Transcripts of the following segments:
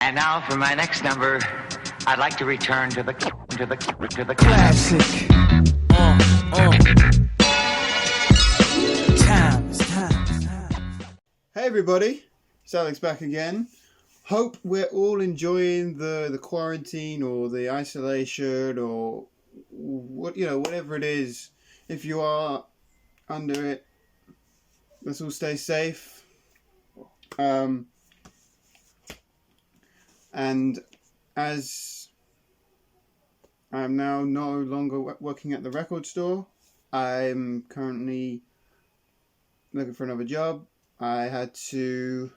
And now for my next number, I'd like to return to the classic. Time. Hey everybody, it's Alex back again. Hope we're all enjoying the quarantine or the isolation or whatever it is. If you are under it, let's all stay safe. And as I'm now no longer working at the record store, I'm currently looking for another job. I had to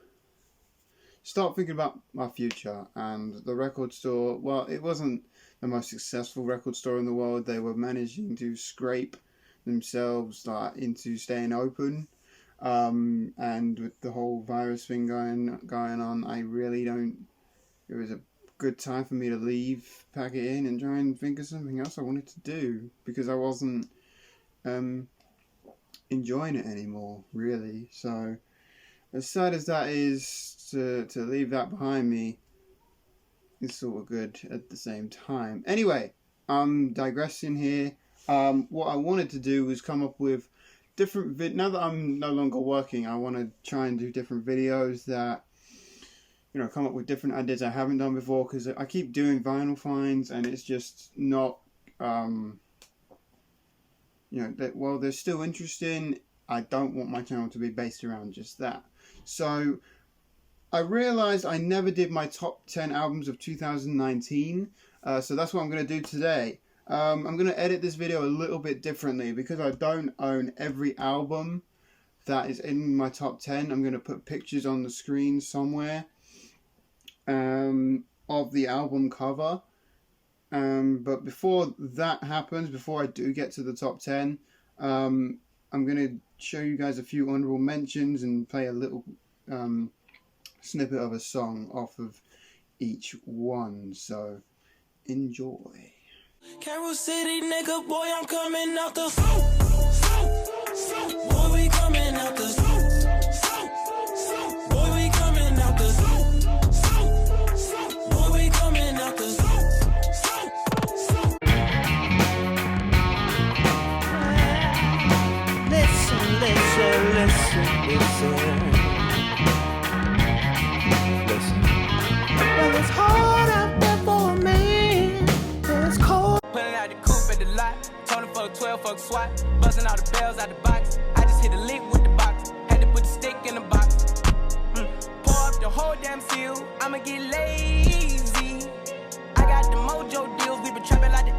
start thinking about my future, and the record store, well, it wasn't the most successful record store in the world. They were managing to scrape themselves into staying open, and with the whole virus thing going on, I really don't. It was a good time for me to leave, pack it in, and try and think of something else I wanted to do, because I wasn't enjoying it anymore, really. So, as sad as that is, to leave that behind me, it's sort of good at the same time. Anyway, I'm digressing here. What I wanted to do was come up with different now that I'm no longer working, I want to try and do different videos that, come up with different ideas I haven't done before, because I keep doing vinyl finds and it's just not, while they're still interesting, I don't want my channel to be based around just that. So I realized I never did my top 10 albums of 2019, so that's what I'm going to do today. I'm going to edit this video a little bit differently because I don't own every album that is in my top 10. I'm going to put pictures on the screen somewhere of the album cover. But before that happens, before I do get to the top 10, I'm going to show you guys a few honorable mentions and play a little snippet of a song off of each one. So enjoy. Carol City, nigga, boy, I'm coming out the boy, we coming out the boy, we coming out the boy, we coming out the listen. Well, it's hard out there for a man. It's cold. Pulling out the coupe at the lot. Tony fuck 12, fuck SWAT. Busting all the bells out the box. I just hit a lick with the box. Had to put the stick in the box. Pour up the whole damn seal. I'ma get lazy. I got the mojo deals. We been trapping like the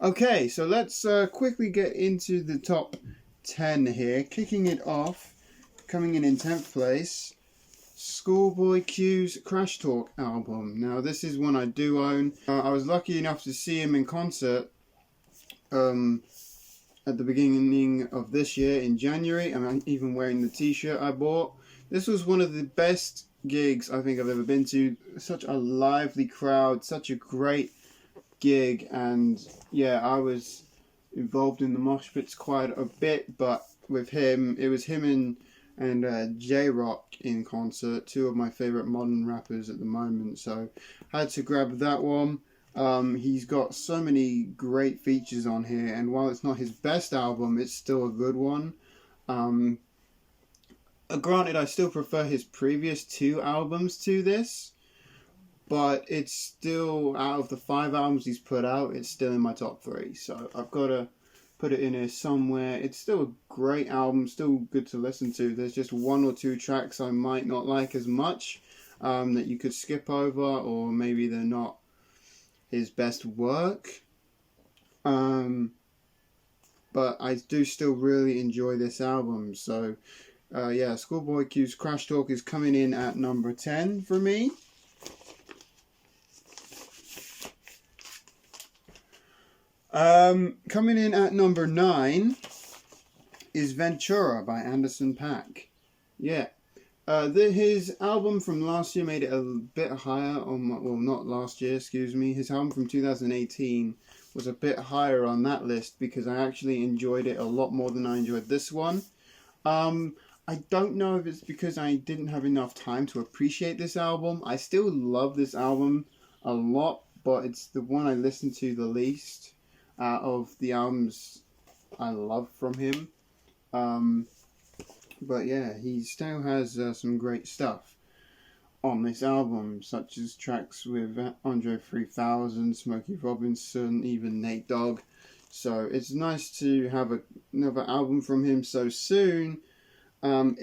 Okay, so let's quickly get into the top 10 here. Kicking it off, coming in 10th place, Schoolboy Q's Crash Talk album. Now, this is one I do own. I was lucky enough to see him in concert at the beginning of this year in January. I'm even wearing the t-shirt I bought. This was one of the best gigs I think I've ever been to. Such a lively crowd, such a great gig, and yeah, I was involved in the mosh pits quite a bit, but with him, it was him and J-Rock in concert, two of my favourite modern rappers at the moment, so I had to grab that one. He's got so many great features on here, and while it's not his best album, it's still a good one. Granted, I still prefer his previous two albums to this, but it's still, out of the 5 albums he's put out, it's still in my top 3. So I've got to put it in here somewhere. It's still a great album, still good to listen to. There's just 1 or 2 tracks I might not like as much. that you could skip over, or maybe they're not his best work. But I do still really enjoy this album. So yeah, Schoolboy Q's Crash Talk is coming in at number 10 for me. Coming in at number 9 is Ventura by Anderson .Paak. Yeah. His album from last year made it a bit higher on my, well, not last year, excuse me. His album from 2018 was a bit higher on that list because I actually enjoyed it a lot more than I enjoyed this one. I don't know if it's because I didn't have enough time to appreciate this album. I still love this album a lot, but it's the one I listen to the least of the albums I love from him. But yeah, he still has some great stuff on this album, such as tracks with Andre 3000, Smokey Robinson, even Nate Dogg. So it's nice to have another album from him so soon. You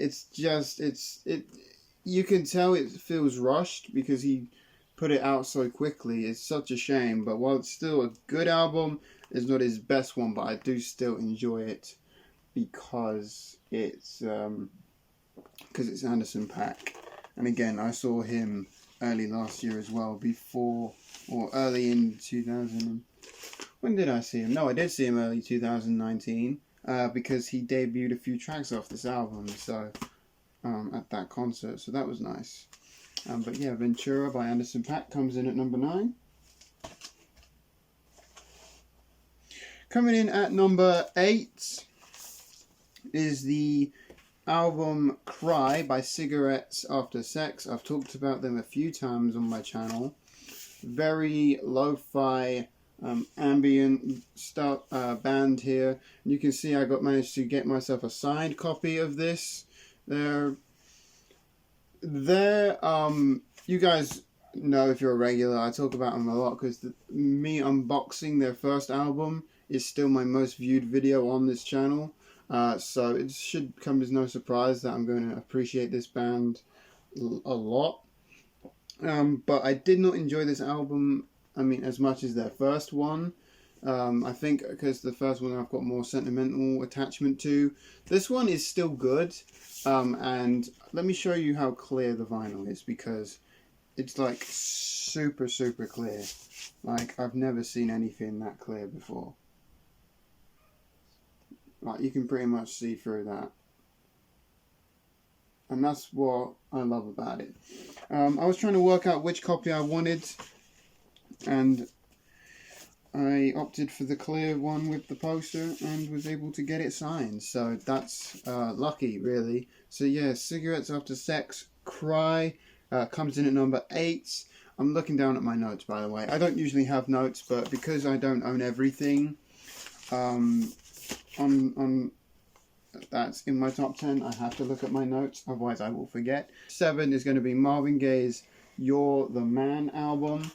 can tell it feels rushed because he put it out so quickly. It's such a shame, but while it's still a good album, it's not his best one, but I do still enjoy it because it's Anderson .Paak. And again, I saw him early last year as well, early in 2000. When did I see him? No, I did see him early 2019, because he debuted a few tracks off this album, so at that concert, so that was nice. But yeah, Ventura by Anderson .Paak comes in at number 9. Coming in at number 8 is the album Cry by Cigarettes After Sex. I've talked about them a few times on my channel. Very lo-fi, ambient stuff, band here. You can see I managed to get myself a signed copy of this. You guys know, if you're a regular, I talk about them a lot because me unboxing their first album is still my most viewed video on this channel. So it should come as no surprise that I'm going to appreciate this band a lot. But I did not enjoy this album, as much as their first one. I think because the first one I've got more sentimental attachment to. This one is still good. And let me show you how clear the vinyl is, because it's like super, super clear. Like, I've never seen anything that clear before. Like, you can pretty much see through that. And that's what I love about it. I was trying to work out which copy I wanted, and I opted for the clear one with the poster and was able to get it signed. So that's lucky, really. So yeah, Cigarettes After Sex, Cry, comes in at number 8. I'm looking down at my notes, by the way. I don't usually have notes, but because I don't own everything, on that's in my top 10, I have to look at my notes, otherwise I will forget. 7 is going to be Marvin Gaye's You're the Man album.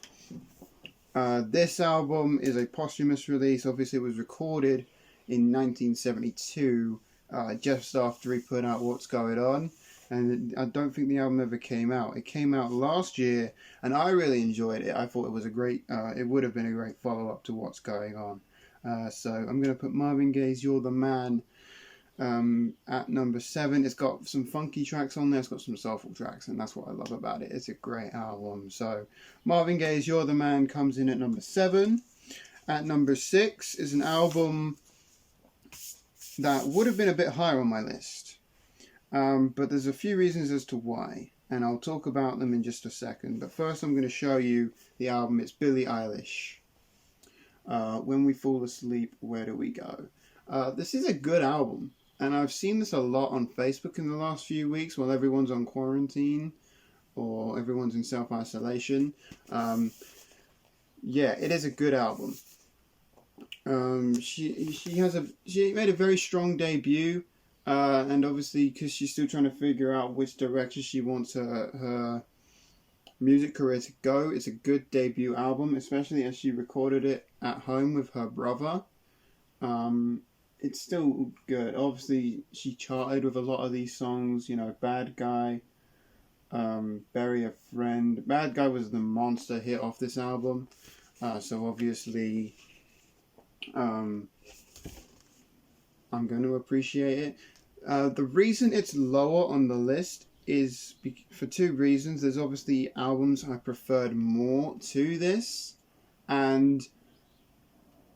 This album is a posthumous release. Obviously it was recorded in 1972, just after he put out What's Going On, and I don't think the album ever came out. It came out last year, and I really enjoyed it. I thought it was it would have been a great follow-up to What's Going On. So I'm going to put Marvin Gaye's You're the Man at number 7. It's got some funky tracks on there, it's got some soulful tracks, and that's what I love about it. It's a great album. So Marvin Gaye's You're the Man comes in at number 7. At number 6 is an album that would have been a bit higher on my list, but there's a few reasons as to why, and I'll talk about them in just a second. But first I'm going to show you the album. It's Billie Eilish. When We Fall Asleep, Where Do We Go? This is a good album, and I've seen this a lot on Facebook in the last few weeks while everyone's on quarantine or everyone's in self-isolation. Yeah, it is a good album. She made a very strong debut, and obviously because she's still trying to figure out which direction she wants her music career to go. It's a good debut album, especially as she recorded it at home with her brother. It's still good. Obviously she charted with a lot of these songs, Bad Guy, Bury a Friend. Bad Guy was the monster hit off this album. So obviously, I'm going to appreciate it. The reason it's lower on the list is for two reasons. There's obviously albums I preferred more to this, and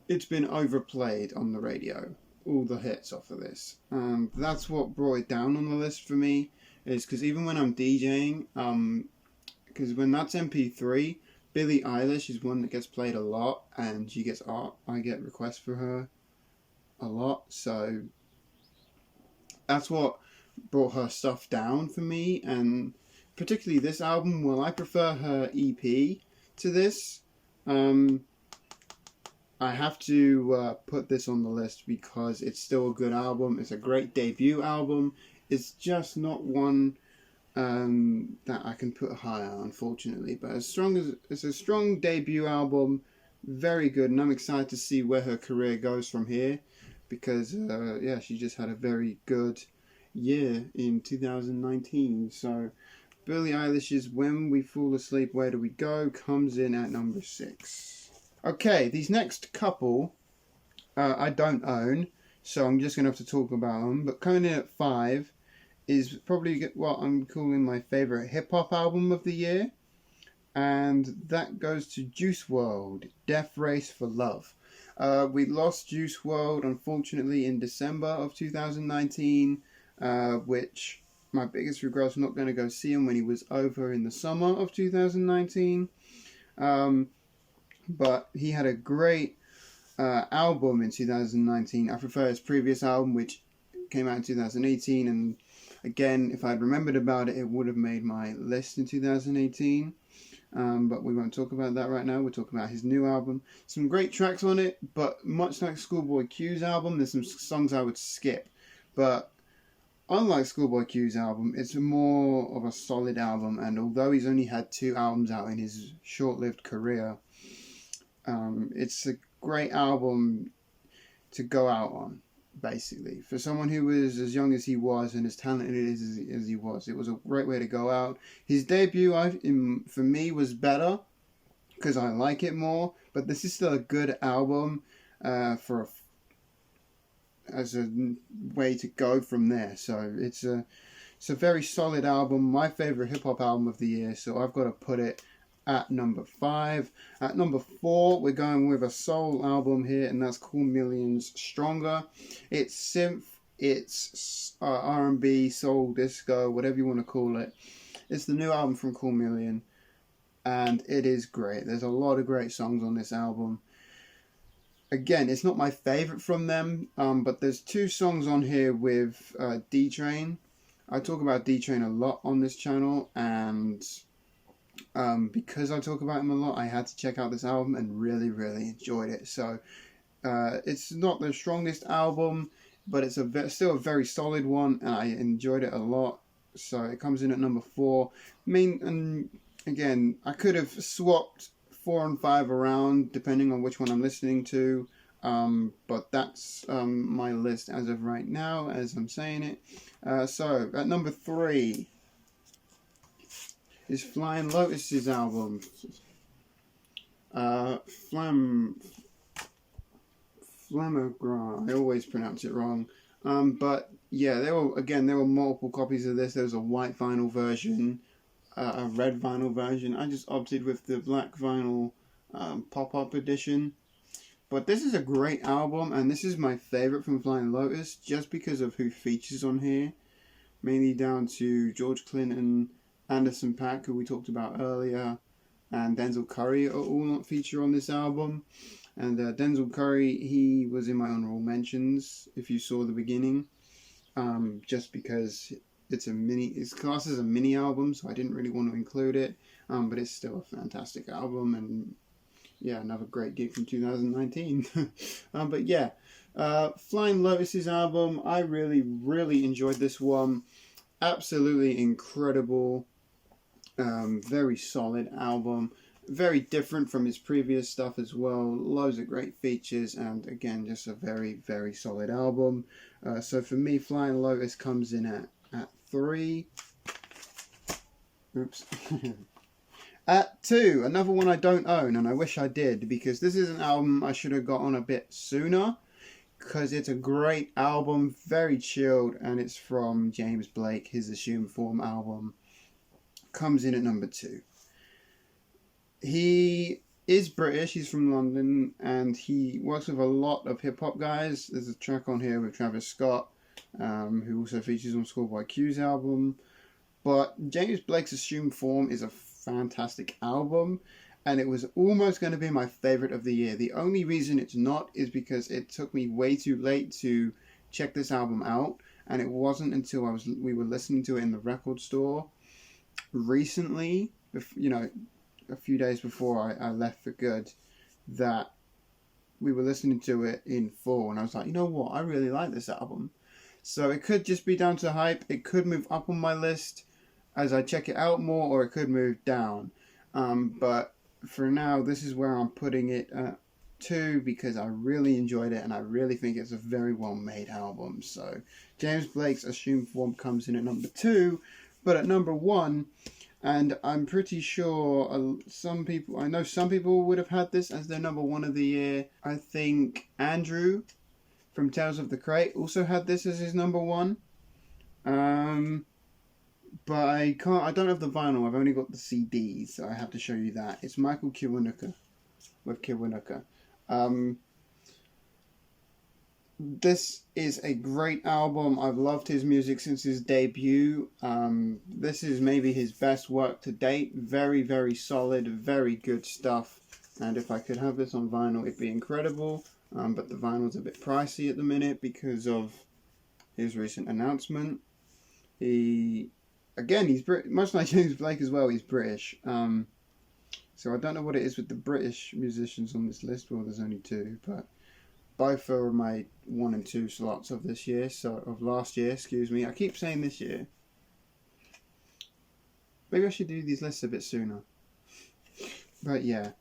it's been overplayed on the radio. All the hits off of this. That's what brought it down on the list for me, is because even when I'm DJing, because when that's MP3, Billie Eilish is one that gets played a lot, and she gets I get requests for her a lot, so that's what brought her stuff down for me. And particularly this album, well, I prefer her EP to this. I have to put this on the list because it's still a good album. It's a great debut album. It's just not one that I can put higher, unfortunately. But it's a strong debut album, very good, and I'm excited to see where her career goes from here, because yeah, she just had a very good year in 2019. So Billie Eilish's "When We Fall Asleep, Where Do We Go" comes in at number 6. Okay, these next couple I don't own, so I'm just going to have to talk about them. But coming in at 5 is probably what I'm calling my favourite hip-hop album of the year. And that goes to Juice WRLD, Death Race for Love. We lost Juice WRLD, unfortunately, in December of 2019, which my biggest regret was not going to go see him when he was over in the summer of 2019. But he had a great album in 2019. I prefer his previous album, which came out in 2018. And again, if I'd remembered about it, it would have made my list in 2018. But we won't talk about that right now. We'll talk about his new album. Some great tracks on it, but much like Schoolboy Q's album, there's some songs I would skip. But unlike Schoolboy Q's album, it's more of a solid album. And although he's only had 2 albums out in his short-lived career, it's a great album to go out on, basically. For someone who was as young as he was and as talented as he was, it was a great way to go out. His debut, for me, was better because I like it more, but this is still a good album as a way to go from there. So it's a very solid album, my favourite hip-hop album of the year, so I've got to put it at number 5. At number 4, we're going with a soul album here, and that's Cool Million's Stronger. It's synth, it's R&B, soul, disco, whatever you want to call it. It's the new album from Cool Million, and it is great. There's a lot of great songs on this album. Again, it's not my favourite from them, but there's 2 songs on here with D-Train. I talk about D-Train a lot on this channel, and because I talk about him a lot, I had to check out this album and really, really enjoyed it. So it's not the strongest album, but it's still a very solid one, and I enjoyed it a lot. So it comes in at number 4. And again, I could have swapped 4 and 5 around depending on which one I'm listening to, but that's my list as of right now, as I'm saying it. So at number 3 is Flying Lotus's album, Flammagras. I always pronounce it wrong. But yeah, there were multiple copies of this. There was a white vinyl version, a red vinyl version. I just opted with the black vinyl pop-up edition. But this is a great album, and this is my favourite from Flying Lotus, just because of who features on here. Mainly down to George Clinton, Anderson .Paak, who we talked about earlier, and Denzel Curry are all not featured on this album. And Denzel Curry, he was in my honorable mentions, if you saw the beginning, just because it's classed as a mini album, so I didn't really want to include it, but it's still a fantastic album, and yeah, another great gig from 2019. But yeah, Flying Lotus's album, I really, really enjoyed this one. Absolutely incredible, very solid album, very different from his previous stuff as well, loads of great features, and again, just a very, very solid album. So for me, Flying Lotus comes in at 3. Oops. At 2, another one I don't own, and I wish I did, because this is an album I should have got on a bit sooner, because it's a great album, very chilled, and it's from James Blake, his Assumed Form album. Comes in at number 2. He is British, he's from London, and he works with a lot of hip-hop guys. There's a track on here with Travis Scott, who also features on Schoolboy Q's album. But James Blake's Assumed Form is a fantastic album, and it was almost going to be my favourite of the year. The only reason it's not is because it took me way too late to check this album out, and it wasn't until we were listening to it in the record store recently, you know, a few days before I left for good, that we were listening to it in full, and I was like, you know what, I really like this album. So it could just be down to hype, it could move up on my list as I check it out more, or it could move down. But for now, this is where I'm putting it at 2, because I really enjoyed it, and I really think it's a very well made album. So James Blake's Assumed Form comes in at number 2, but at number 1, and I'm pretty sure I know some people would have had this as their number 1 of the year. I think Andrew from Tales of the Crate also had this as his number 1. But I don't have the vinyl, I've only got the CDs, so I have to show you that. It's Michael Kiwanuka with Kiwanuka. This is a great album. I've loved his music since his debut. This is maybe his best work to date. Very, very solid, very good stuff. And if I could have this on vinyl, it'd be incredible. But the vinyl's a bit pricey at the minute because of his recent announcement. He's much like James Blake as well, he's British. So I don't know what it is with the British musicians on this list. Well, there's only 2, but both are my 1 and 2 slots of this year, of last year, excuse me. I keep saying this year. Maybe I should do these lists a bit sooner. But yeah,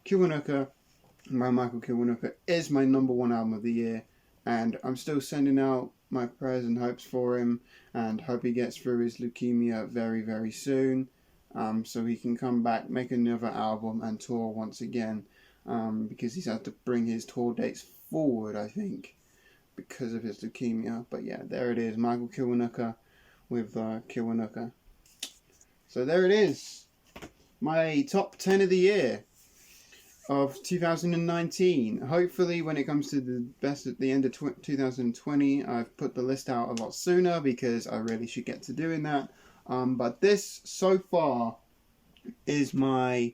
Kiwanuka by Michael Kiwanuka is my number 1 album of the year, and I'm still sending out my prayers and hopes for him, and hope he gets through his leukemia very, very soon, so he can come back, make another album, and tour once again, because he's had to bring his tour dates forward, I think, because of his leukemia. But yeah, there it is, Michael Kiwanuka with Kiwanuka. So there it is, my top 10 of the year of 2019. Hopefully when it comes to the best at the end of 2020, I've put the list out a lot sooner, because I really should get to doing that. But this so far is my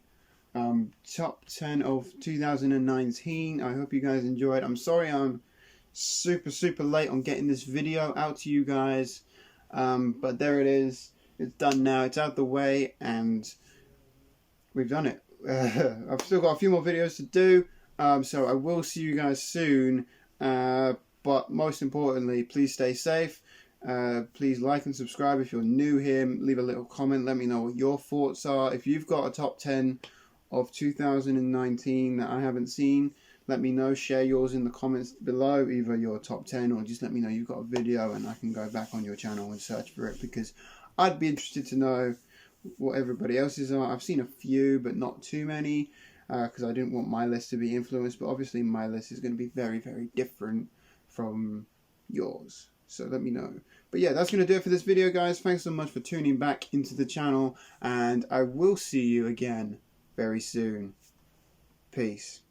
top 10 of 2019. I hope you guys enjoyed. I'm sorry I'm super late on getting this video out to you guys, but there it is. It's done now, it's out the way, and we've done it. I've still got a few more videos to do, so I will see you guys soon, but most importantly, please stay safe. Please like and subscribe if you're new here. Leave a little comment, let me know what your thoughts are. If you've got a top 10 of 2019 that I haven't seen, let me know. Share yours in the comments below, either your top 10, or just let me know you've got a video and I can go back on your channel and search for it, because I'd be interested to know what everybody else's are. I've seen a few, but not too many, because I didn't want my list to be influenced, but obviously my list is going to be very, very different from yours, so let me know. But yeah, that's going to do it for this video, guys. Thanks so much for tuning back into the channel, and I will see you again very soon. Peace.